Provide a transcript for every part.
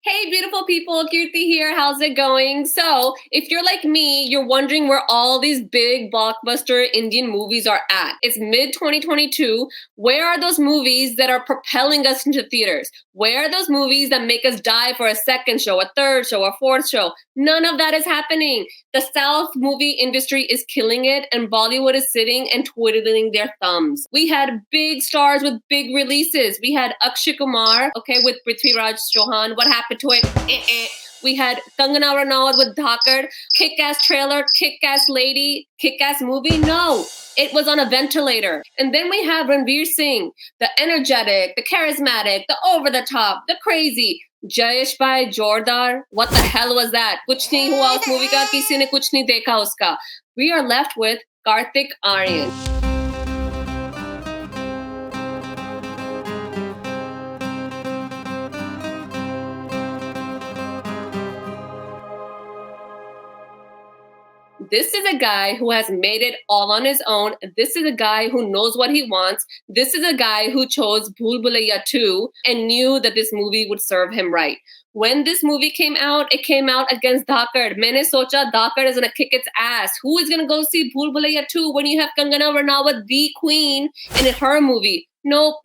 Hey, beautiful people, Kirti here. How's it going? So, if you're like me, you're wondering where all these big blockbuster Indian movies are at. It's mid 2022. Where are those movies that are propelling us into theaters? Where are those movies that make us die for a second show, a third show, a fourth show? None of that is happening. The South movie industry is killing it, and Bollywood is sitting and twiddling their thumbs. We had big stars with big releases. We had Akshay Kumar, okay, with Prithviraj Chauhan. What happened to it? We had Kangana Ranaut with Dhakar, kick-ass trailer, kick-ass lady, kick-ass movie. No, it was on a ventilator. And then we have Ranveer Singh, the energetic, the charismatic, the over-the-top, the crazy. Jayesh Bhai Jordar, what the hell was that? Kuch nahi hua us movie ka, kisi ne kuch nahi dekha uska. We are left with Kartik Aaryan. This is a guy who has made it all on his own. This is a guy who knows what he wants. This is a guy who chose Bhool Bhulaiyaa 2 and knew that this movie would serve him right. When this movie came out, it came out against Dhakar. Maine socha Dhakar is going to kick its ass. Who is going to go see Bhool Bhulaiyaa 2 when you have Kangana Ranaut, the queen, in her movie? Nope.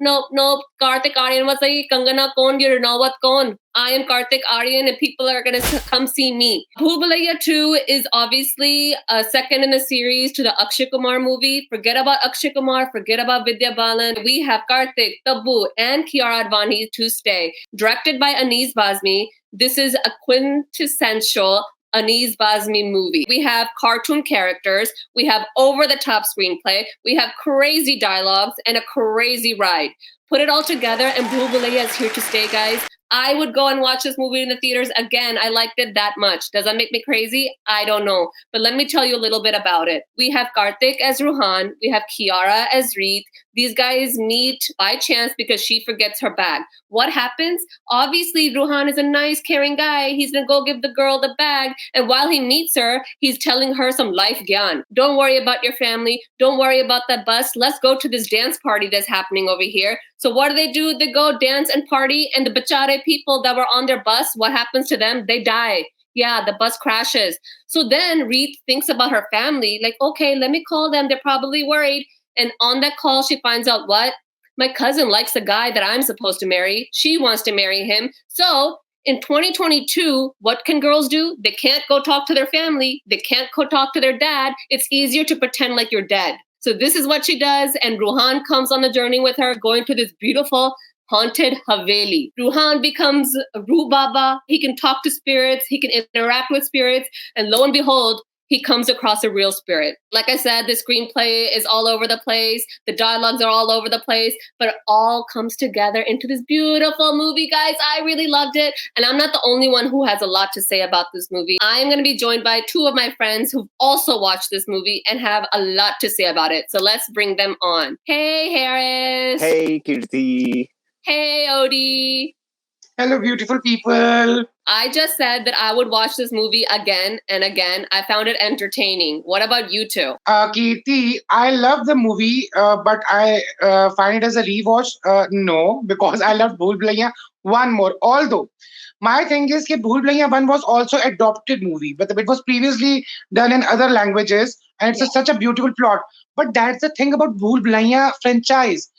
Kartik Aaryan was like, Kangana kaun, Ranaut kaun? I am Kartik Aaryan and people are going to come see me. Bhool Bhulaiyaa 2 is obviously a second in the series to the Akshay Kumar movie. Forget about Akshay Kumar, forget about Vidya Balan. We have Kartik, Tabu, and Kiara Advani to stay. Directed by Anees Bazmi, this is a quintessential Anees Bazmi movie. We have cartoon characters, we have over-the-top screenplay, we have crazy dialogues, and a crazy ride. Put it all together and Bhool Bhulaiyaa is here to stay, guys. I would go and watch this movie in the theaters again. I liked it that much. Does that make me crazy? I don't know. But let me tell you a little bit about it. We have Kartik as Ruhan. We have Kiara as Reet. These guys meet by chance because she forgets her bag. What happens? Obviously, Ruhan is a nice, caring guy. He's going to go give the girl the bag. And while he meets her, he's telling her some life gyan. Don't worry about your family. Don't worry about that bus. Let's go to this dance party that's happening over here. So what do? They go dance and party, and the bachare people that were on their bus, what happens to them? They die. Yeah, the bus crashes. So then Reet thinks about her family, like, okay, let me call them. They're probably worried. And on that call, she finds out what? My cousin likes the guy that I'm supposed to marry. She wants to marry him. So in 2022, what can girls do? They can't go talk to their family. They can't go talk to their dad. It's easier to pretend like you're dead. So this is what she does, and Ruhan comes on the journey with her, going to this beautiful haunted Haveli. Ruhan becomes a Roo Baba. He can talk to spirits. He can interact with spirits. And lo and behold, he comes across a real spirit. Like I said, the screenplay is all over the place. The dialogues are all over the place. But it all comes together into this beautiful movie, guys. I really loved it. And I'm not the only one who has a lot to say about this movie. I'm going to be joined by two of my friends who've also watched this movie and have a lot to say about it. So let's bring them on. Hey, Harris. Hey, Kirti. Hey, Odie. Hello, beautiful people. I just said that I would watch this movie again and again. I found it entertaining. What about you two? Kirti, I love the movie, but I find it as a rewatch. No, because I love Bhool Bhulaiyaa 1 more. Although, my thing is that Bhool Bhulaiyaa 1 was also adopted movie, but it was previously done in other languages, and it's such a beautiful plot. But that's the thing about Bhool Bhulaiyaa franchise.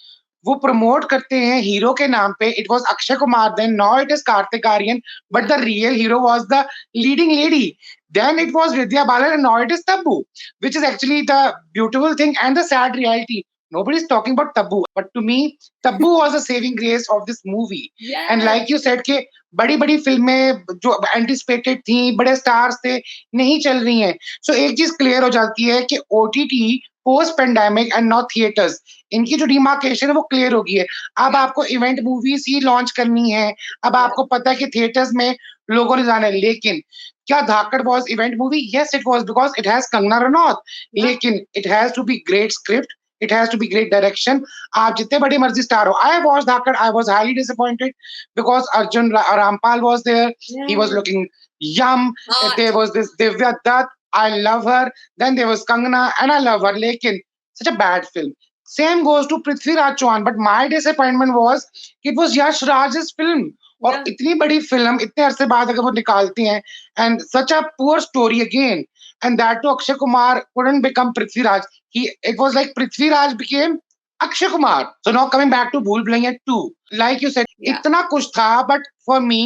वो promote करते हैं hero के नाम पे. It was Akshay Kumar, then now it is Kartik Aaryan, but the real hero was the leading lady. Then it was Vidya Balan and now it is Tabu, which is actually the beautiful thing and the sad reality. Nobody's talking about Tabu, but to me, Tabu was the saving grace of this movie. Yes. And like you said कि बड़ी-बड़ी फिल्में जो anticipated थी, बड़े stars थे, नहीं चल रही हैं. So एक चीज clear हो जाती है कि OTT post pandemic and not theatres, इनकी जो डिमार्केशन है वो क्लियर हो गई है. अब आपको इवेंट मूवीज ही लॉन्च करनी है. अब आपको पता है कि थिएटर्स में लोगों ने जाना है. लेकिन क्या Dhaakad was event movie? Yes it was, because it has Kangana Ranaut. लेकिन it has to be great script, it has to be great direction. आप जितने बड़े मर्जी स्टार हो. I watched Dhakad. I was highly disappointed because Arjun Rampal was there. Yeah. He was looking yum. There was this Divya Dutt. I love her. Then there was Kangana and I love her. Lekin such a bad film. Same goes to Prithviraj Chauhan. But my disappointment was it was Yash Raj's film. और Yeah. इतनी बड़ी film इतने अरसे बाद अगर वो निकालती हैं and such a poor story again and that too Akshay Kumar couldn't become Prithviraj. It was like Prithviraj became Akshay Kumar. So now coming back to Bhool Bhulaiyaa 2, like you said, Yeah. इतना कुछ था, but for me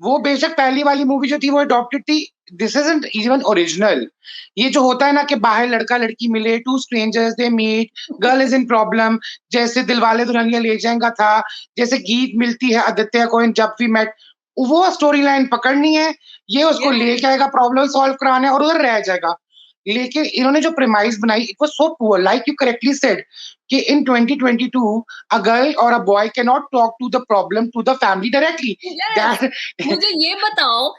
वो बेशक पहली वाली movie जो थी वो अडॉप्टेड थी. This isn't even original. ये जो होता है ना कि बाहर लड़का लड़की मिले, two strangers they meet, girl is in problem, जैसे दिलवाले दुल्हनिया ले जाएगा था, जैसे गीत मिलती है आदित्य को इन जब वी मेट, वो स्टोरी लाइन पकड़नी है, ये उसको Yeah. लेके आएगा, प्रॉब्लम सॉल्व कराने और उधर रह जाएगा. लेकिन इन्होंने जो प्रेमाइज बनाई, it was so poor, like you correctly said कि in 2022 a girl or a boy cannot talk to the problem to the family directly. Yes. That मुझे ये बताओ,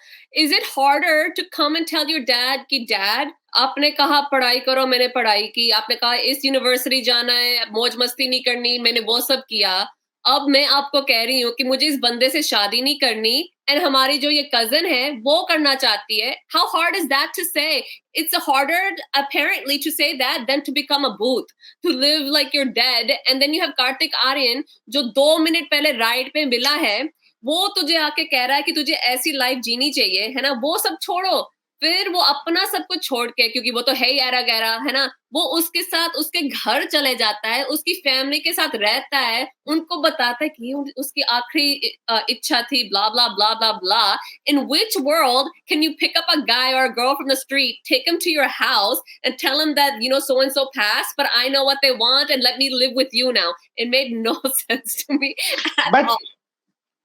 is it harder to come and tell your dad कि dad आपने कहा पढ़ाई करो, मैंने पढ़ाई की, आपने कहा इस यूनिवर्सिटी जाना है, मौज मस्ती नहीं करनी, मैंने वो सब किया, अब मैं आपको कह रही हूँ कि मुझे इस बंदे से शादी नहीं करनी एंड हमारी जो ये कजन है वो करना चाहती है. How hard is that to say? It's harder apparently to say that than to become a booth, to live like you're dead. And then you have Kartik Aaryan जो 2 मिनट पहले राइड पे मिला है, वो तुझे आके कह रहा है कि तुझे ऐसी लाइफ जीनी चाहिए, है ना. वो सब छोड़ो, फिर वो अपना सब कुछ छोड़ के, क्योंकि वो तो है ही एरा गैरा, है ना, वो उसके साथ उसके घर चले जाता है, उसकी फैमिली के साथ रहता है, उनको बताता है कि उसकी आखिरी इच्छा थी, ब्ला ब्ला ब्ला ब्ला ब्ला. In which world can you pick up a guy or a girl from the street, take him to your house and tell him that, you know, so and so passed, but I know what they want and let me live with you now? It made no sense to me at but all.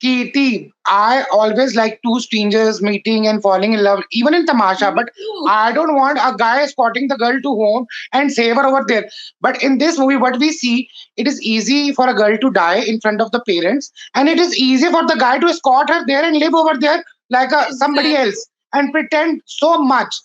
Kirti, I always like two strangers meeting and falling in love, even in Tamasha. Me But too. I don't want a guy escorting the girl to home and save her over there. But in this movie, what we see, it is easy for a girl to die in front of the parents, and it is easy for the guy to escort her there and live over there like somebody Exactly. else and pretend so much.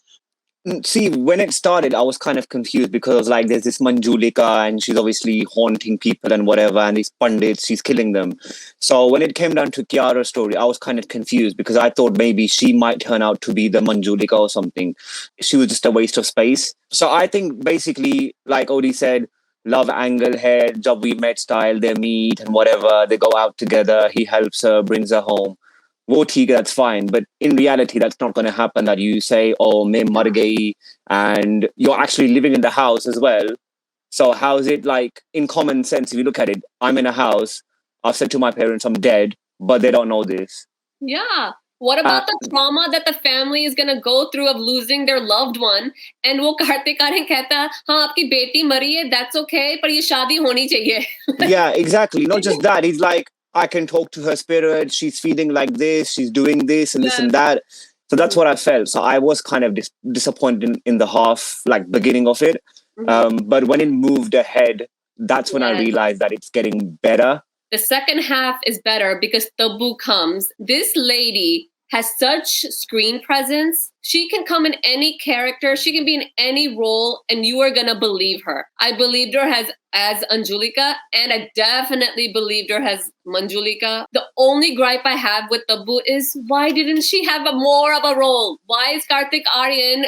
See, when it started, I was kind of confused because like there's this Manjulika and she's obviously haunting people and whatever, and these pundits, she's killing them. So when it came down to Kiara's story, I was kind of confused because I thought maybe she might turn out to be the Manjulika or something. She was just a waste of space. So I think basically, like Odie said, love angle here, job we met style, they meet and whatever, they go out together, he helps her, brings her home. वो ठीक है, that's fine, but in reality that's not going to happen, that you say oh मैं मर गई and you're actually living in the house as well. So how is it, like, in common sense, if you look at it, I'm in a house, I've said to my parents I'm dead, but they don't know this. Yeah. What about the trauma that the family is going to go through of losing their loved one? And वो Kartik Aaryan कहता है, हाँ आपकी बेटी मरी है, that's okay, पर ये शादी होनी चाहिए. Yeah, exactly. Not just that, he's like, I can talk to her spirit, she's feeling like this, she's doing this and this and that. So that's what I felt. So I was kind of disappointed in the half, like beginning of it. But when it moved ahead, that's when I realized that it's getting better. The second half is better because Tabu comes. This lady has such screen presence. She can come in any character. She can be in any role and you are going to believe her. I believed her as Anjulika and I definitely believed her as Manjulika. The only gripe I have with Tabu is why didn't she have more of a role? Why is Kartik Aaryan?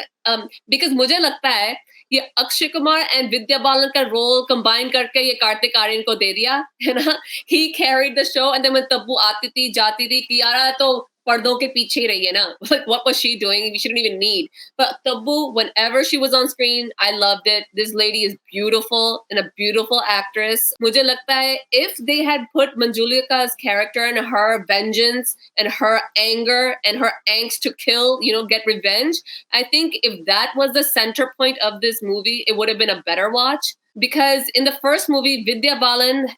Because मुझे लगता है ये Akshay Kumar and Vidya Balan का role combine करके ये कार्तिक आर्यन को दे दिया, है ना. He carried the show and then when Tabu आती थी जाती थी, कियारा तो पर्दों के पीछे ही रही है ना. Like what was she doing? We shouldn't even need. But Tabu, whenever she was on screen, I loved it. This lady is beautiful and a beautiful actress. मुझे लगता है if they had put Manjulika's character and her vengeance and her anger and her angst to kill, you know, get revenge, I think if that was the center point of this movie, it would have been a better watch. Because in the first movie, Vidya Balan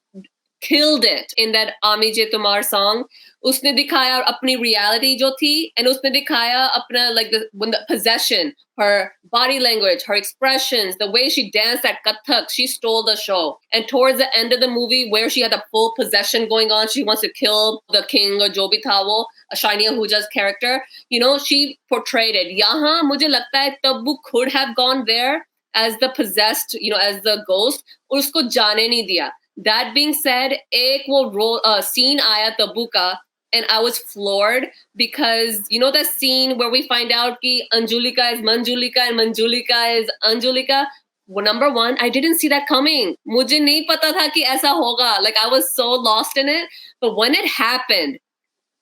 killed it in that Ami Je Tumar song. उसने दिखाया अपनी reality जो थी and उसने दिखाया अपना like when the possession, her body language, her expressions, the way she danced at Kathak, she stole the show. And towards the end of the movie where she had a full possession going on, she wants to kill the king or जो भी था वो, Shania Ahuja's character, you know, she portrayed it. यहाँ मुझे लगता है Tabu could have gone there as the possessed, you know, as the ghost, और उसको जाने नहीं दिया. That being said, एक वो scene आया तब्बू का and I was floored because you know that scene where we find out कि Anjulika is Manjulika and Manjulika is Anjulika. Well, number one, I didn't see that coming. मुझे नहीं पता था कि ऐसा होगा. Like I was so lost in it. But when it happened,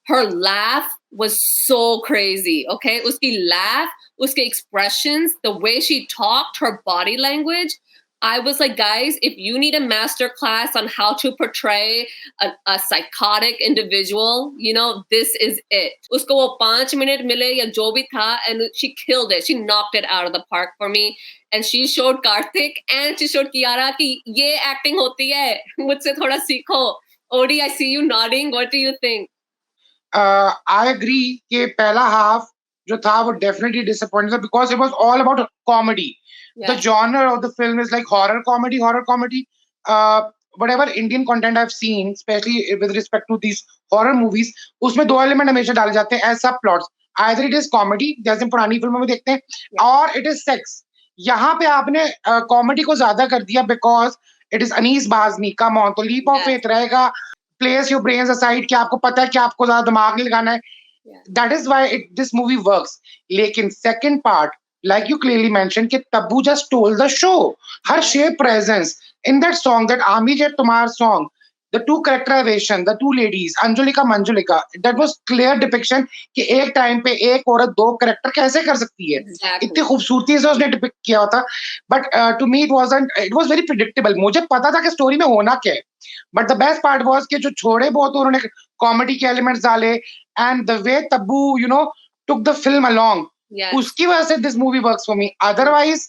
her laugh was so crazy, okay? Uski laugh, uske expressions, the way she talked, her body language. I was like, guys, if you need a master class on how to portray a psychotic individual, you know, this is it. Usko wo 5 minute mile ya jo bhi tha, and she killed it. She knocked it out of the park for me. And she showed Karthik and she showed Kiara ki ye acting hoti hai. Mujhse thoda seekho. Odi, I see you nodding. What do you think? I agree कि पहला half जो था वो definitely disappointed था because it was all about comedy. The genre of the film is like horror comedy. Whatever Indian content I've seen, especially with respect to these horror movies, उसमें 2 element हमेशा डाले जाते हैं as subplots. Either it is comedy, जैसे पुरानी फिल्मों में देखते हैं, और it is sex. यहाँ पे आपने comedy को ज्यादा कर दिया because it is Anis Bazni. Come on, तो leap of faith रहेगा. Place your brains aside कि आपको पता है कि आपको ज्यादा दिमाग नहीं लगाना है. That is why this movie works. लेकिन second part, like you clearly mentioned, कि Tabu just stole the show. Her sheer presence in that song, that Ami Jai Tumar song, the two characterization, the two ladies, Anjulika Manjulika, that was clear depiction कि एक time पे एक औरत 2 character कैसे कर सकती है. इतनी खूबसूरती से उसने depict किया होता. But to me it was very predictable. मुझे पता था कि story में होना क्या है. But the best part was कि जो छोड़े बहुत उन्होंने comedy के elements डाले, and the way Tabu, you know, took the film along. Uski wajah se this movie works for me. Otherwise,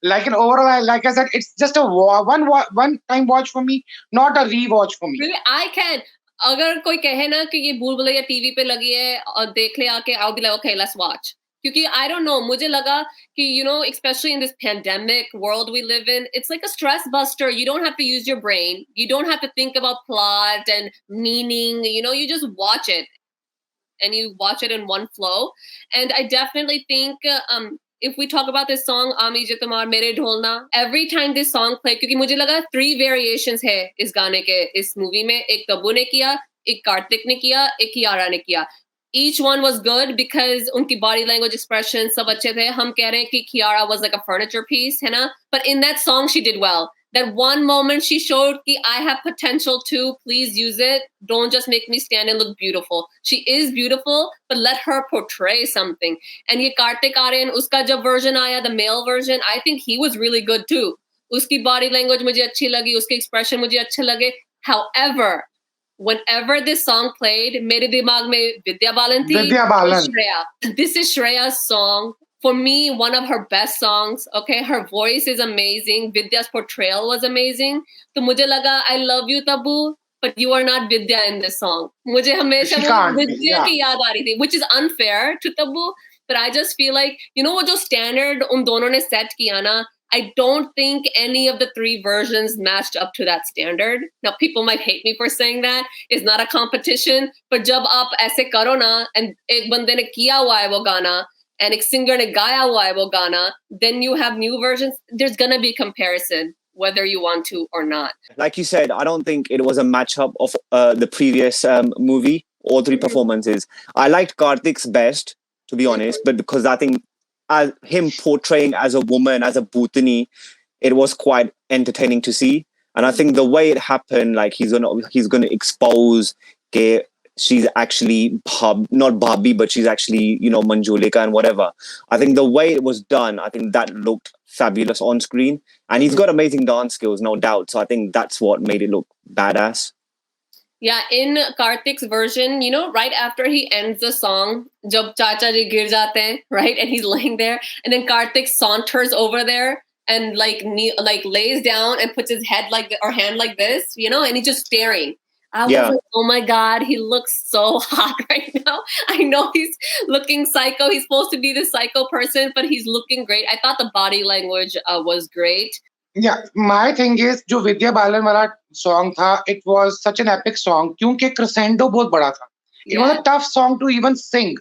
like an overall, like I said, it's just a one time watch for me, not a rewatch for me. Really, I can. अगर कोई कहे ना कि ये भूल Bhulaiyaa TV पे लगी है और देख ले आके, I'll be like, okay, let's watch. क्योंकि I don't know, मुझे लगा कि, you know, especially in this pandemic world we live in, it's like a stress buster. You don't have to use your brain. You don't have to think about plot and meaning. You know, you just watch it. And you watch it in one flow. And I definitely think if we talk about this song, Ami Jai Tumar Mere Dholna, every time this song played, क्योंकि मुझे लगा 3 variations है इस गाने के, इस movie में. एक तब्बू ने किया, एक कार्तिक ने किया, एक कियारा ने किया. Each one was good because उनकी body language expressions सब अच्छे थे. हम कह रहे हैं कि Kiara was like a furniture piece, है ना? But in that song she did well. That one moment she showed कि I have potential too, please use it. Don't just make me stand and look beautiful. She is beautiful, but let her portray something. And ये Kartik Aaryan, उसका जब version आया, the male version, I think he was really good too. उसकी body language मुझे अच्छी लगी, उसके expression मुझे अच्छे लगे. However, whenever this song played, मेरे दिमाग में Vidya Balan थी. Vidya Balan. This is Shreya's song. For me, one of her best songs. Okay, her voice is amazing. Vidya's portrayal was amazing. तो मुझे लगा, I love you, Tabu, but you are not Vidya in this song. मुझे हमेशा वो Vidya की याद आ रही थी, which is unfair to Tabu. But I just feel like, you know, वो जो standard उन दोनों ने set किया ना, I don't think any of the 3 versions matched up to that standard. Now, people might hate me for saying that. It's not a competition. But जब आप ऐसे करो ना, and एक बंदे ने किया हुआ है वो गाना, and एक singer ने गाया हुआ है वो गाना, then you have new versions. There's gonna be comparison, whether you want to or not. Like you said, I don't think it was a matchup of the previous movie, all 3 performances. I liked Karthik's best, to be honest, but because I think as him portraying as a woman, as a bhutani, it was quite entertaining to see. And I think the way it happened, like he's gonna expose que she's actually not Bhabhi, but she's actually, you know, Manjulika and whatever. I think the way it was done, I think that looked fabulous on screen. And he's got amazing dance skills, no doubt. So I think that's what made it look badass. Yeah, in Karthik's version, you know, right after he ends the song, jab chacha ji gir jate hain, right? And he's laying there, and then Karthik saunters over there and like lays down and puts his head like or hand like this, you know, and he's just staring. I was like, oh my God, he looks so hot right now. I know he's looking psycho. He's supposed to be the psycho person, but he's looking great. I thought the body language was great. Yeah, my thing is, जो Vidya Balan वाला song था, it was such an epic song क्योंकि crescendo बहुत बड़ा था. It was a tough song to even sing.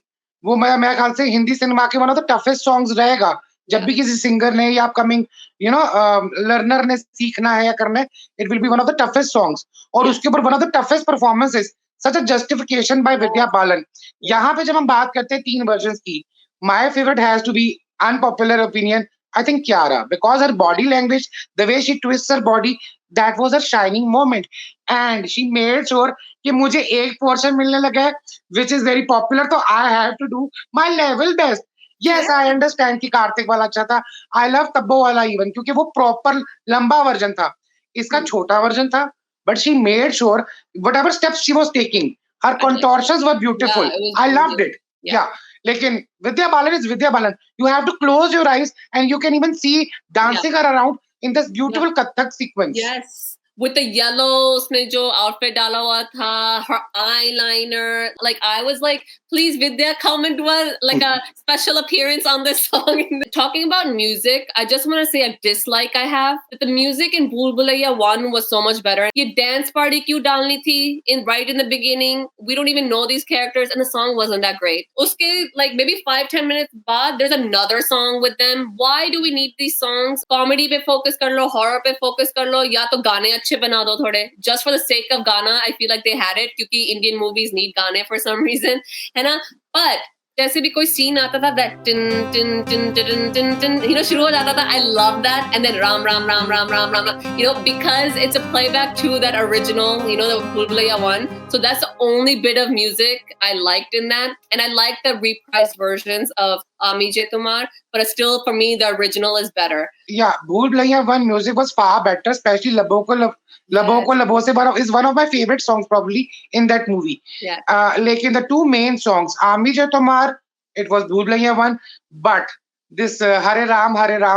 वो मेरे ख्याल से हिंदी सिनेमा के one of the toughest songs रहेगा. जब भी किसी सिंगर ने या अपकमिंग लर्नर ने सीखना है या करना है, it will be one of the toughest songs. और उसके ऊपर one of the toughest performances, such a justification by Vidya Balan. यहाँ पे जब हम बात करते हैं 3 versions की, my favorite has to be, unpopular opinion, I think Kiara, because her body language, the way she twists her body, that was a shining moment. And she made sure कि मुझे एक portion मिलने लगा है, which is very popular, तो I have to do my level best. Yes, Yeah. I understand कि कार्तिक वाला अच्छा था. I love तब्बो वाला even क्योंकि वो proper लंबा version था. इसका छोटा version था, but she made sure whatever steps she was taking, her contortions were beautiful. Yeah, it was I loved beautiful. it. Yeah. Lekin Vidya Balan is Vidya Balan. You have to close your eyes and you can even see dancing her around in this beautiful Kathak sequence. Yes. With the yellow, उसने जो outfit डाला हुआ था, her eyeliner. Like, I was like, please, Vidya, come and do a special appearance on this song. Talking about music, I just want to say a dislike I have. That the music in Bhool Bhulaiyaa 1 was so much better. ये dance party क्यों डालनी थी right in the beginning? We don't even know these characters and the song wasn't that great. उसके like maybe 5-10 minutes बाद, there's another song with them. Why do we need these songs? Comedy पे focus कर लो, horror पे focus कर लो, या तो गाने अच्छे बना दो थोड़े. Just for the sake of Ghana, I feel like they had it क्योंकि Indian movies need गाने for some reason, है ना? But जैसे भी कोई scene आता था, that tin tin tin tin tin tin, शुरू हो जाता था. I love that, and then ram ram ram ram ram ram, because it's a playback to that original, the Bhool Bhulaiyaa 1. So that's the only bit of music I liked in that, and I like the reprised versions of Ami J Tumar, but still for me the original is better. Yeah, Bhool Bhulaiyaa 1 music was far better, especially Labo Ko Labo Se Baro is one of my favorite songs probably in that movie. Yeah. Like in the two main songs, Ami Jai Tomar, it was Bhool Bhulaiyaa 1, but this Hare Ram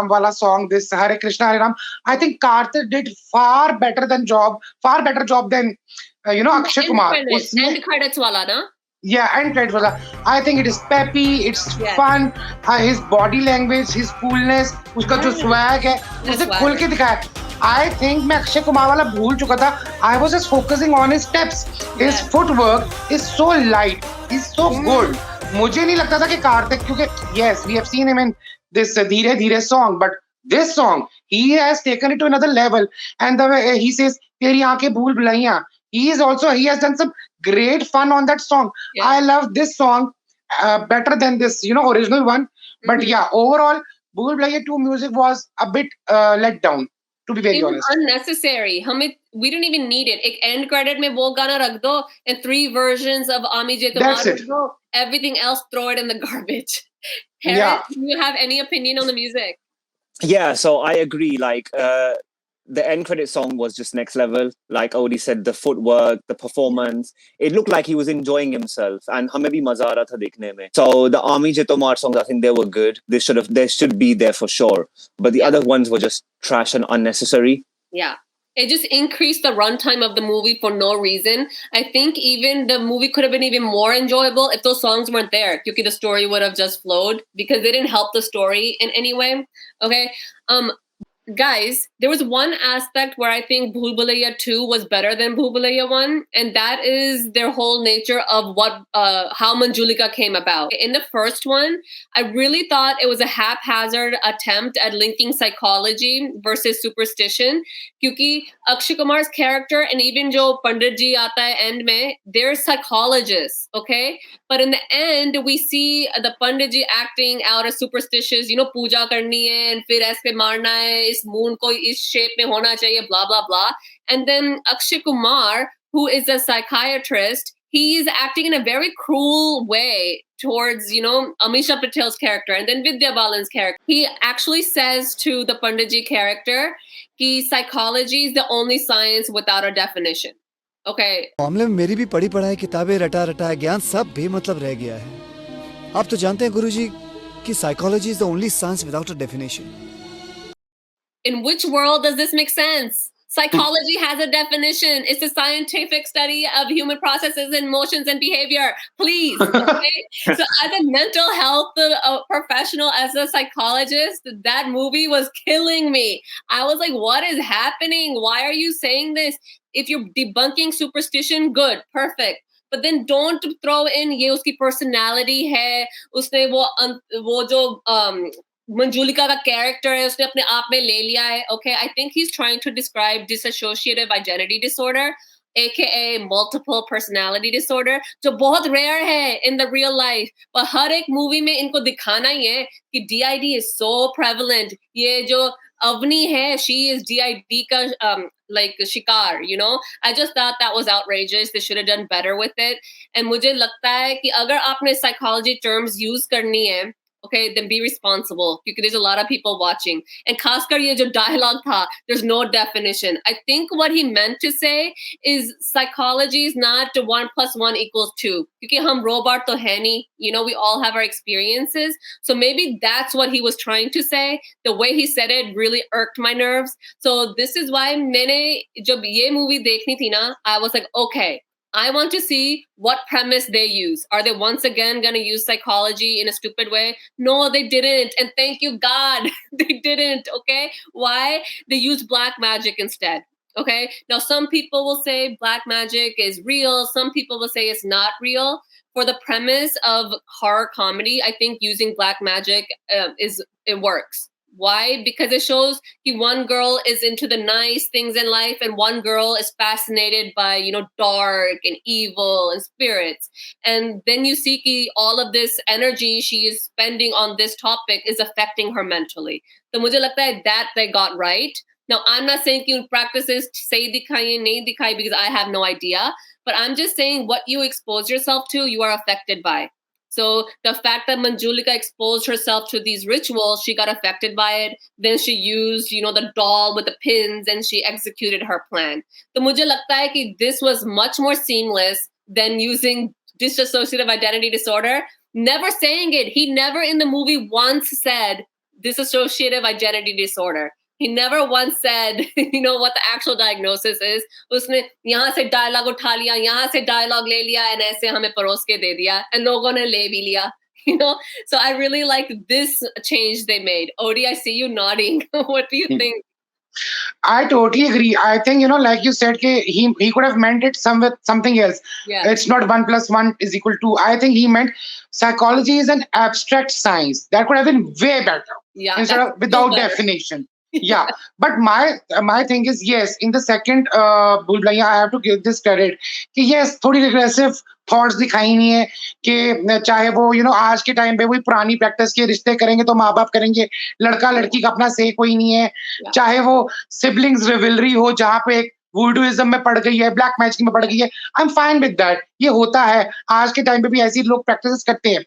wala song, this Hare Krishna Hare Ram, I think Karthik did far better job than Akshay Kumar. End credits wala, na? Yeah, and credits wala. I think it is peppy, it's fun, his body language, his coolness, उसका जो swag है, उसे खुल के दिखाया. I think मैं अक्षय कुमार वाला भूल चुका था. I was just focusing on his steps. His footwork is so light. He's so good. मुझे नहीं लगता था कि कार्तिक, क्योंकि yes, we have seen him in this धीरे धीरे song, but this song he has taken it to another level. And the way he says तेरी आंखें भूल Bhulaiyaa, he has done some great fun on that song. Yeah. I love this song better than this original one. But yeah, overall Bhool Bhulaiyaa 2 music was a bit let down, to be very honest. Unnecessary. We don't even need it. Ek end credit mein wo gana rakh do, and 3 versions of Ami J Tumar rakh do. Everything else, throw it in the garbage. Harris, do you have any opinion on the music? Yeah, so I agree. Like, the end credit song was just next level. Like Odie said, the footwork, the performance, it looked like he was enjoying himself. And hame bhi maza aa raha tha dekhne mein. So the Ami J Tomar songs, I think they were good. They should be there for sure. But the other ones were just trash and unnecessary. Yeah. It just increased the runtime of the movie for no reason. I think even the movie could have been even more enjoyable if those songs weren't there. Because the story would have just flowed, because they didn't help the story in any way. Okay. Guys, there was one aspect where I think Bhool Bhulaiyaa 2 was better than Bhool Bhulaiyaa 1, and that is their whole nature of how Manjulika came about. In the first one, I really thought it was a haphazard attempt at linking psychology versus superstition, because Akshay Kumar's character and even jo Pandit ji aata hai end mein, they're psychologists, okay? But in the end, we see the Pandit ji acting out as superstitious, puja karni hai, and fir aise marna hai, is moon ko is shape mein hona chahiye, blah, blah, blah. And then Akshay Kumar, who is a psychiatrist, he's acting in a very cruel way towards, Amisha Patel's character and then Vidya Balan's character. He actually says to the Panditji character, कि psychology is the only science without a definition. Okay. मामले में मेरी भी पढ़ी पढ़ाई किताबें रटा ज्ञान सब बेमतलब रह गया है. आप तो जानते हैं गुरुजी कि psychology is the only science without a definition. In which world does this make sense? Psychology has a definition. It's a scientific study of human processes and emotions and behavior. Please. Okay? So as a mental health professional, as a psychologist, that movie was killing me. I was like, what is happening? Why are you saying this? If you're debunking superstition, good, perfect. But then don't throw in ye uski personality hai, usne wo jo Manjulika का character है, उसने अपने आप में ले लिया है. Okay, I think he's trying to describe dissociative identity disorder. aka multiple personality disorder, जो बहुत rare है in the real life. पर हर एक movie में इनको दिखाना ही है कि DID is so prevalent. ये जो Avni hai, she is DID ka like shikar, you know. I just thought that was outrageous. They should have done better with it. And मुझे लगता है कि अगर आपने psychology terms use करनी है, okay, then be responsible because there's a lot of people watching. And खासकर ये जो dialogue था, there's no definition. I think what he meant to say is psychology is not 1 + 1 = 2. क्योंकि हम robot तो है नहीं, you know, we all have our experiences. So maybe that's what he was trying to say. The way he said it really irked my nerves. So this is why मैंने जब ये movie देखनी थी ना, I was like, okay, I want to see what premise they use. Are they once again going to use psychology in a stupid way? No, they didn't. And thank you, God, they didn't. Okay. Why? They used black magic instead. Okay. Now, some people will say black magic is real. Some people will say it's not real. For the premise of horror comedy, I think using black magic it works. Why? Because it shows one girl is into the nice things in life and one girl is fascinated by, you know, dark and evil and spirits. And then you see all of this energy she is spending on this topic is affecting her mentally. So mujhe lagta hai that they got right. Now, I'm not saying you practices say dikhaiye, nahi dikhai because I have no idea. But I'm just saying what you expose yourself to, you are affected by. So the fact that Manjulika exposed herself to these rituals, she got affected by it. Then she used, you know, the doll with the pins and she executed her plan. So mujhe lagta hai ki this was much more seamless than using dissociative identity disorder. Never saying it. He never in the movie once said dissociative identity disorder. He never once said, you know, what the actual diagnosis is. उसने यहाँ से dialogue उठा लिया, यहाँ से dialogue ले लिया, and ऐसे हमें परोस के दे दिया, and लोगों ने ले भी लिया, you know. So I really like this change they made. Odie, I see you nodding. What do you think? I totally agree. I think, you know, like you said, he could have meant it something else. Yeah. It's not 1 + 1 = 2. I think he meant psychology is an abstract science. That could have been way better. Yeah. Instead of without definition. Yeah. But my thing is, yes, in the second Bhool Bhulaiyaa, I have to give this credit. कि yes, थोड़ी regressive thoughts दिखाई नहीं है कि चाहे वो, you know, आज के टाइम पे वही पुरानी प्रैक्टिस के रिश्ते करेंगे तो माँ बाप करेंगे, लड़का लड़की का अपना से कोई नहीं है, चाहे वो सिबलिंग्स रिवलरी हो जहाँ पे एक वुडूइज्म में पड़ गई है, ब्लैक मैजिक में पड़ गई है, I am fine with that. ये होता है, आज के टाइम पे भी ऐसी लोग प्रैक्टिस करते हैं.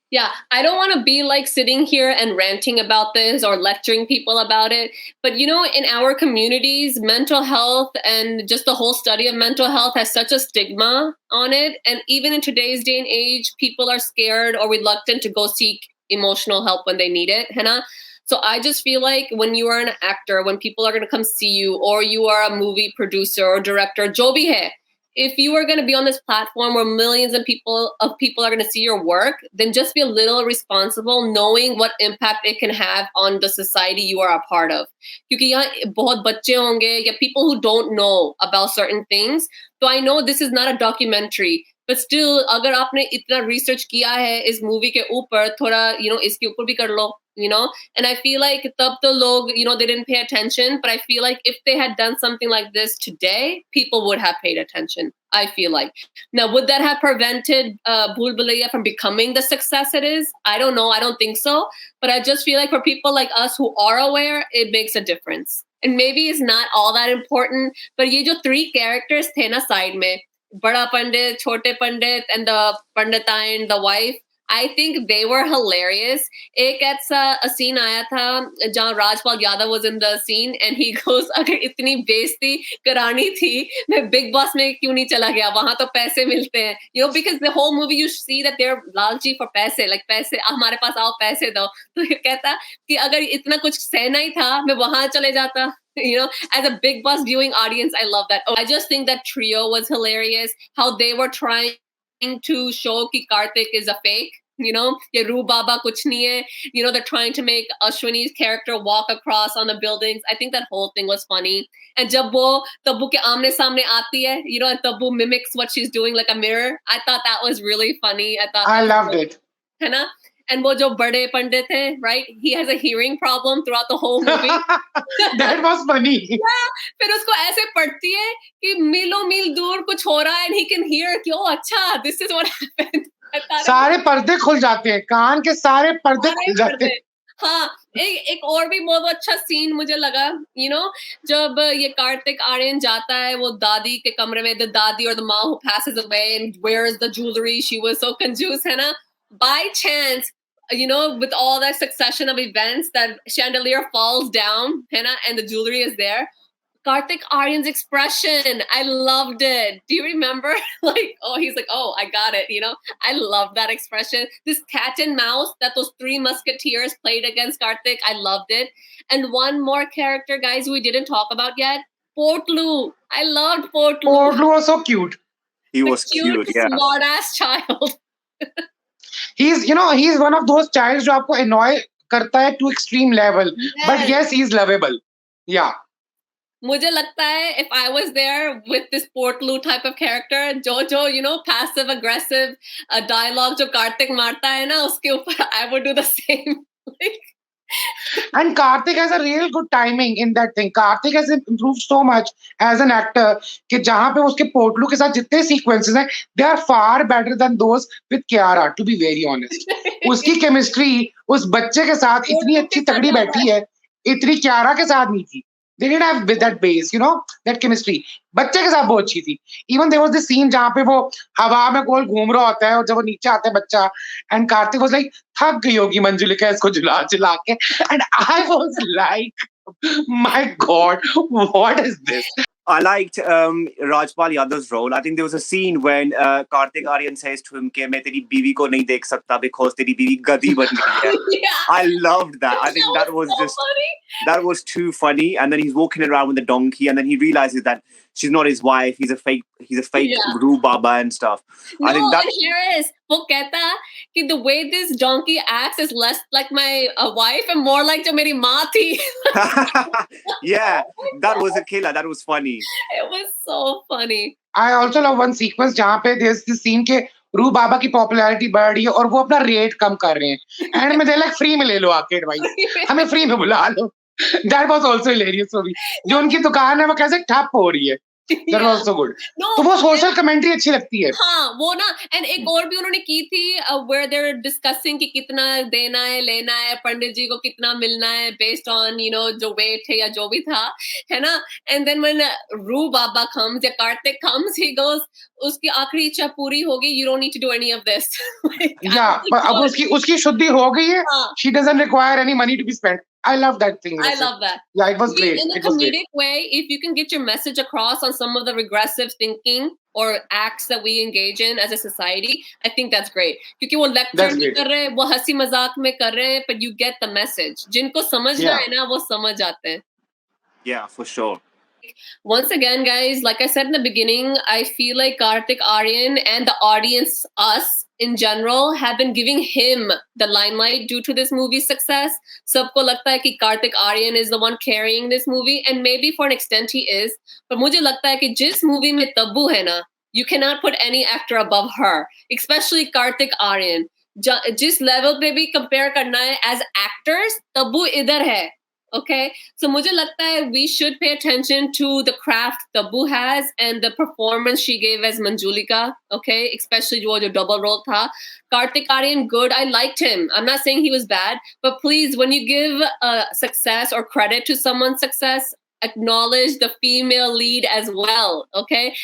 Yeah, I don't want to be like sitting here and ranting about this or lecturing people about it. But, you know, in our communities, mental health and just the whole study of mental health has such a stigma on it. And even in today's day and age, people are scared or reluctant to go seek emotional help when they need it. Hannah? So I just feel like when you are an actor, when people are going to come see you, or you are a movie producer or director, jo bhi hai, if you are going to be on this platform where millions of people are going to see your work, then just be a little responsible, knowing what impact it can have on the society you are a part of. Because yahan bahut bacche honge ya people who don't know about certain things. So I know this is not a documentary, but still, agar aapne itna research kiya hai is movie ke upar, thoda, you know, iske upar bhi kar lo. You know, and I feel like tab to log, you know, they didn't pay attention, but I feel like if they had done something like this today, people would have paid attention. I feel like. Now, would that have prevented Bhool Bhulaiyaa from becoming the success it is? I don't know. I don't think so. But I just feel like for people like us who are aware, it makes a difference. And maybe it's not all that important, but ye jo 3 characters the na side mein, Bada Pandit, Chote Pandit, and the Panditain, the wife, I think they were hilarious. एक ऐसा scene आया था जहाँ Rajpal Yadav was in the scene and he goes, अगर इतनी बेइज्जती करानी थी मैं Big Boss में क्यों नहीं चला गया, वहाँ तो पैसे मिलते हैं. You know, because the whole movie you see that they're लालची for पैसे, like पैसे हमारे पास आओ पैसे दो. तो ये कहता कि अगर इतना कुछ सहना ही था मैं वहाँ चले जाता. You know, as a Big Boss viewing audience, I love that. I just think that trio was hilarious. How they were trying to show ki Karthik is a fake, you know, ye Roo Baba kuch nahi hai. You know, they're trying to make Ashwini's character walk across on the buildings. I think that whole thing was funny. And jab wo Tabu ke aamne samne aati hai, you know, and Tabu mimics what she's doing like a mirror. I thought that was really funny. I loved it. है ना? and वो जो बड़े पंडित हैं, right? He has a hearing problem throughout the whole movie. That was funny. Yeah, फिर उसको ऐसे पढ़ती है कि मीलों मील दूर कुछ हो रहा है and he can hear कि oh अच्छा, this is what happened. सारे पर्दे खुल जाते हैं, कान के सारे पर्दे खुल जाते हैं. हाँ, एक और भी बहुत अच्छा सीन मुझे लगा, you know, जब ये कार्तिक आर्यन जाता है वो दादी के कमरे में, the दादी or the mom who passes away and wears the jewelry, she was so confused, है ना? By chance, you know, with all that succession of events, that chandelier falls down, है ना? And the jewelry is there. Karthik Aryan's expression, I loved it. Do you remember? Like, oh, he's like, oh, I got it. You know, I love that expression. This cat and mouse that those three musketeers played against Karthik, I loved it. And one more character, guys, we didn't talk about yet. Portlu. I loved Portlu. Portlu was so cute. He was cute, yeah. Smart-ass child. He's one of those childs जो आपको annoy करता है to extreme level. Yes. But yes, he's lovable. Yeah. मुझे लगता है if I was there with this Portlu type of character, जो you know, passive aggressive dialogue जो कार्तिक मारता है ना उसके ऊपर, I would do the same. And Karthik has a real good timing in that thing. Karthik has improved so much as an actor कि जहाँ पे उसके पोर्टलू के साथ जितने sequences हैं, they are far better than those with Kiara, to be very honest. उसकी chemistry उस बच्चे के साथ इतनी अच्छी तगड़ी बैठी है, इतनी Kiara के साथ नहीं थी. They didn't have that base, you know, that chemistry. बच्चे के साथ बहुत अच्छी थी. Even there was this scene जहाँ पे वो हवा में गोल घूम रहा होता है और जब वो नीचे आता है बच्चा, and Karthik was like, थक गई होगी मंजुलिका इसको झुला झुला के, and I was like, my God, what is this? I liked Rajpal Yadav's role. I think there was a scene when Karthik Aryan says to him कि मैं तेरी बीवी को नहीं देख सकता because तेरी बीवी गधी बन गई है. Yeah. I loved that. I think that was so just funny. That was too funny. And then he's walking around with the donkey, and then he realizes that she's not his wife. He's a fake Roo Baba and stuff. No, I think that and here is वो कहता कि the way this donkey acts is less like my wife and more like जो मेरी माँ थी. yeah, that was a killer. That was funny. It was so funny. I also love one sequence जहाँ पे there's this scene के रू बाबा की popularity बढ़ रही है और वो अपना रेट कम कर रहे हैं एंड में दे लाइक फ्री में ले लो आके एडवाइस हमें फ्री में बुला लो. That was also hilarious for me. जो उनकी दुकान है वो कैसे ठप हो रही है. That was so good. No, तो वो सोशल कमेंट्री अच्छी लगती है. हाँ वो ना, and एक और भी उन्होंने की थी where they're discussing कि कितना देना है लेना है पंडित जी को कितना मिलना है based on you know जो weight है या जो भी था है ना. And then when Roo Baba comes या Karthik comes, he goes उसकी आखिरी इच्छा पूरी होगी, you don't need to do any of this. Yeah, but अब उसकी शुद्धि हो गई है. She doesn't require any money to be spent. I love that thing. I love that. Yeah, it was great. In a comedic way, if you can get your message across on some of the regressive thinking or acts that we engage in as a society, I think that's great. क्योंकि वो lecture नहीं कर रहे, वो हंसी मजाक में कर रहे, but you get the message. जिनको समझना है ना, वो समझ जाते हैं. Yeah, for sure. Once again, guys, like I said in the beginning, I feel like Karthik Aryan and the audience, us in general, have been giving him the limelight due to this movie's success. Sabko lagta hai ki Karthik Aryan is the one carrying this movie, and maybe for an extent he is. But mujhe lagta hai ki jis movie mein Tabu hai na, you cannot put any actor above her, especially Karthik Aryan. Jis level pe bhi compare karna hai as actors, Tabu idhar hai. Okay, so मुझे लगता है we should pay attention to the craft Tabu has and the performance she gave as Manjulika. Okay, especially जो double role था. Karthik Aryan, good. I liked him. I'm not saying he was bad, but please, when you give success or credit to someone's success, acknowledge the female lead as well. Okay,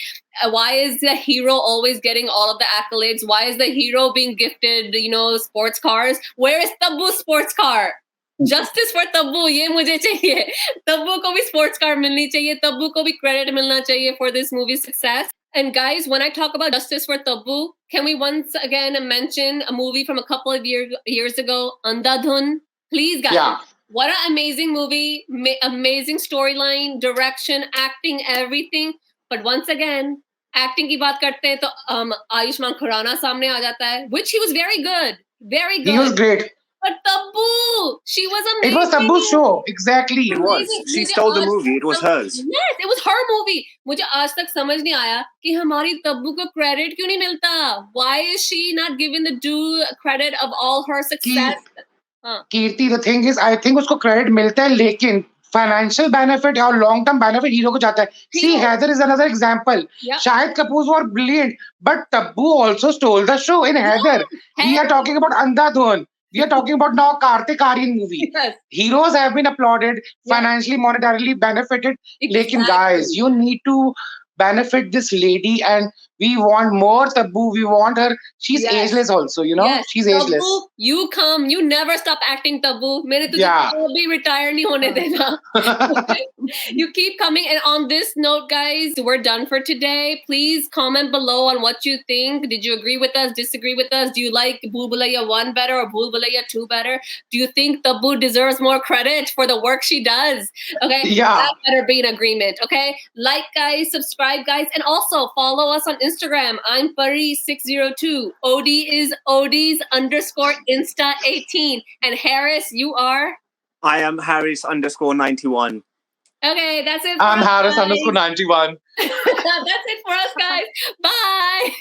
why is the hero always getting all of the accolades? Why is the hero being gifted, you know, sports cars? Where is Tabu's sports car? Justice for Tabu, ये मुझे चाहिए. Tabu को भी sports car मिलनी चाहिए. Tabu को भी credit मिलना चाहिए for this movie's success. And guys, when I talk about justice for Tabu, can we once again mention a movie from a couple of years ago, Andhadhun? Please, guys. Yeah. What an amazing movie. Amazing storyline, direction, acting, everything. But once again, acting की बात करते हैं तो आयुष्मान खुराना सामने आ जाता है, which he was very good. Very good. He was great. But Tabu, she was amazing. It was Tabu's show, exactly. It was. She stole the movie. It was hers. Yes, it was her movie. मुझे आज तक समझ नहीं आया कि हमारी तब्बू को credit क्यों नहीं मिलता? Why is she not given the due credit of all her success? Kirti, the thing is, I think उसको credit मिलता है, लेकिन financial benefit और long term benefit हीरो को जाता है. See, Heather is another example. Shahid Kapoor was brilliant, but Tabu also stole the show in Heather. We are talking about Andhadhun. We are talking about now Kartik Aaryan movie. Yes. Heroes have been applauded, financially, monetarily benefited. Lekin guys, you need to benefit this lady, and we want more Tabu. We want her. She's ageless also, you know. She's ageless. Tabu, you come. You never stop acting, Tabu. मैंने तुझे भी retire नहीं होने देना. You keep coming. And on this note, guys, we're done for today. Please comment below on what you think. Did you agree with us? Disagree with us? Do you like Bhool Bhulaiyaa 1 better or Bhool Bhulaiyaa 2 better? Do you think Tabu deserves more credit for the work she does? Okay. That better be an agreement. Okay. Like, guys, subscribe, guys, and also follow us on Instagram. I'm Pari602. OD is ODs_Insta18. And Harris, you are? I am Harris_91. Okay, that's it. I'm Harris_91. That's it for us, guys. Bye.